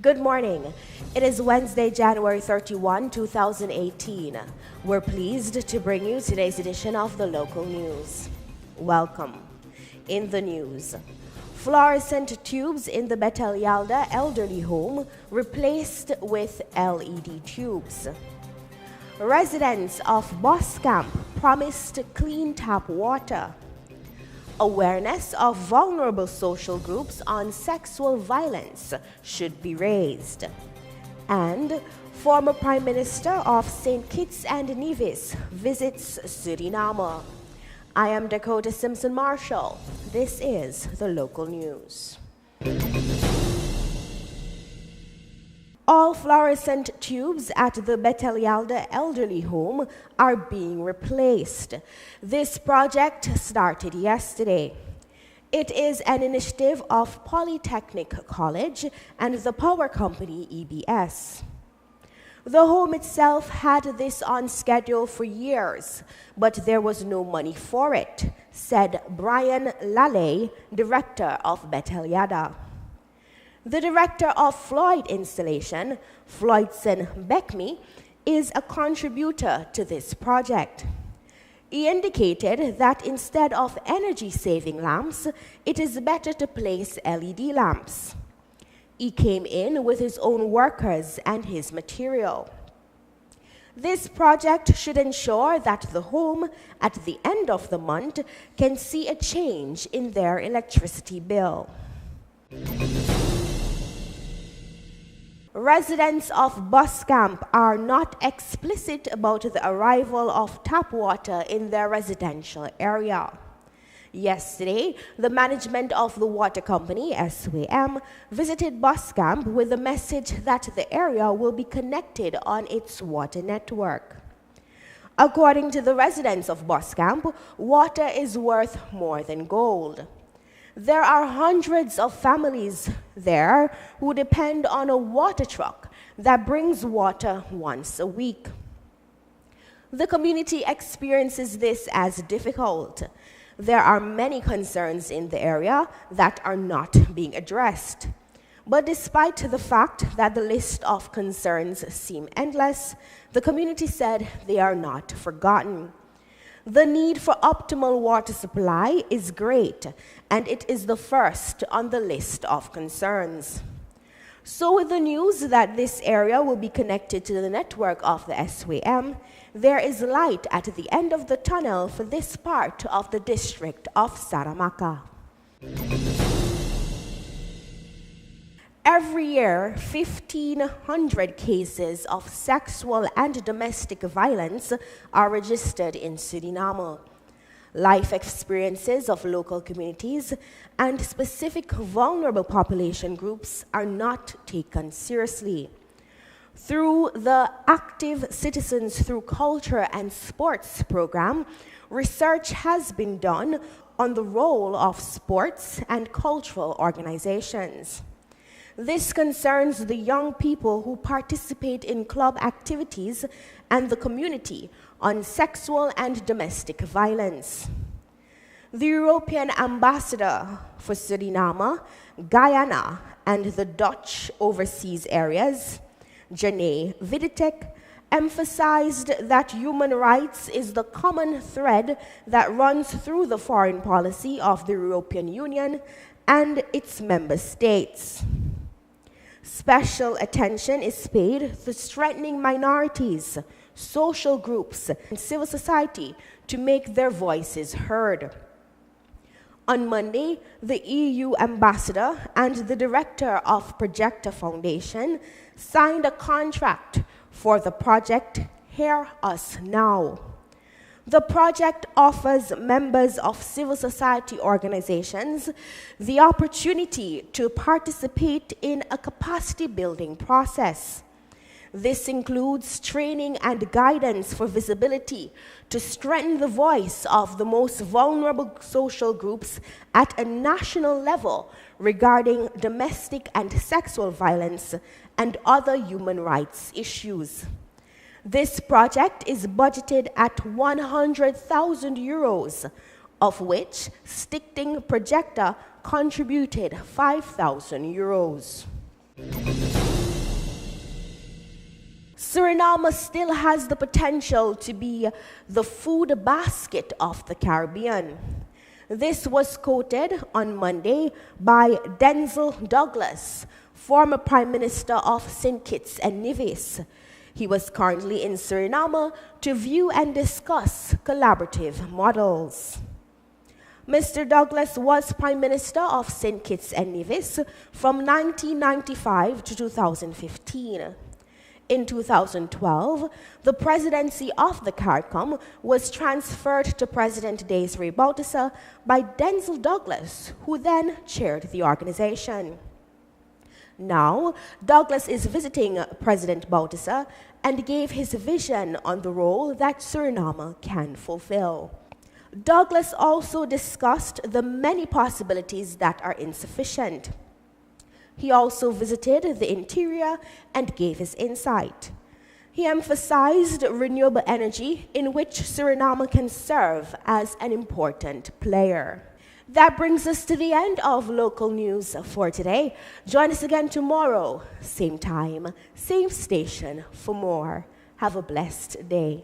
Good morning. It is Wednesday, January 31, 2018. We're pleased to bring you today's edition of the local news. Welcome. In the news, fluorescent tubes in the Bethel Yalda elderly home replaced with LED tubes. Residents of Boscamp promised clean tap water. Awareness of vulnerable social groups on sexual violence should be raised. And former Prime Minister of St. Kitts and Nevis visits Suriname. I am Dakota Simpson Marshall. This is the local news. All fluorescent tubes at the Bethel Yalda elderly home are being replaced. This project started yesterday. It is an initiative of Polytechnic College and the power company EBS. The home itself had this on schedule for years, but there was no money for it, said Brian Lally, director of Bethel Yalda. The director of Floyd Installation, Floydson Beckme, is a contributor to this project. He indicated that instead of energy-saving lamps, it is better to place LED lamps. He came in with his own workers and his material. This project should ensure that the home, at the end of the month, can see a change in their electricity bill. Residents of Boscamp are not explicit about the arrival of tap water in their residential area. Yesterday, the management of the water company, SWM, visited Boscamp with the message that the area will be connected on its water network. According to the residents of Boscamp, water is worth more than gold. There are hundreds of families there who depend on a water truck that brings water once a week. The community experiences this as difficult. There are many concerns in the area that are not being addressed. But despite the fact that the list of concerns seem endless, the community said they are not forgotten. The need for optimal water supply is great, and it is the first on the list of concerns. So with the news that this area will be connected to the network of the SWM, there is light at the end of the tunnel for this part of the district of Saramacca. Every year, 1,500 cases of sexual and domestic violence are registered in Suriname. Life experiences of local communities and specific vulnerable population groups are not taken seriously. Through the Active Citizens Through Culture and Sports program, research has been done on the role of sports and cultural organizations. This concerns the young people who participate in club activities and the community on sexual and domestic violence. The European ambassador for Suriname, Guyana, and the Dutch overseas areas, Janae Viditek, emphasized that human rights is the common thread that runs through the foreign policy of the European Union and its member states. Special attention is paid to strengthening minorities, social groups, and civil society to make their voices heard. On Monday, the EU ambassador and the director of Projector Foundation signed a contract for the project Hear Us Now. The project offers members of civil society organizations the opportunity to participate in a capacity building process. This includes training and guidance for visibility to strengthen the voice of the most vulnerable social groups at a national level regarding domestic and sexual violence and other human rights issues. This project is budgeted at 100,000 euros, of which Stichting Projector contributed 5,000 euros. Suriname still has the potential to be the food basket of the Caribbean. This was quoted on Monday by Denzil Douglas, former Prime Minister of St. Kitts and Nevis. He was currently in Suriname to view and discuss collaborative models. Mr. Douglas was Prime Minister of St. Kitts and Nevis from 1995 to 2015. In 2012, the presidency of the CARICOM was transferred to President Denzil Douglas by Denzil Douglas, who then chaired the organization. Now, Douglas is visiting President Botha and gave his vision on the role that Suriname can fulfill. Douglas also discussed the many possibilities that are insufficient. He also visited the interior and gave his insight. He emphasized renewable energy, in which Suriname can serve as an important player. That brings us to the end of local news for today. Join us again tomorrow, same time, same station for more. Have a blessed day.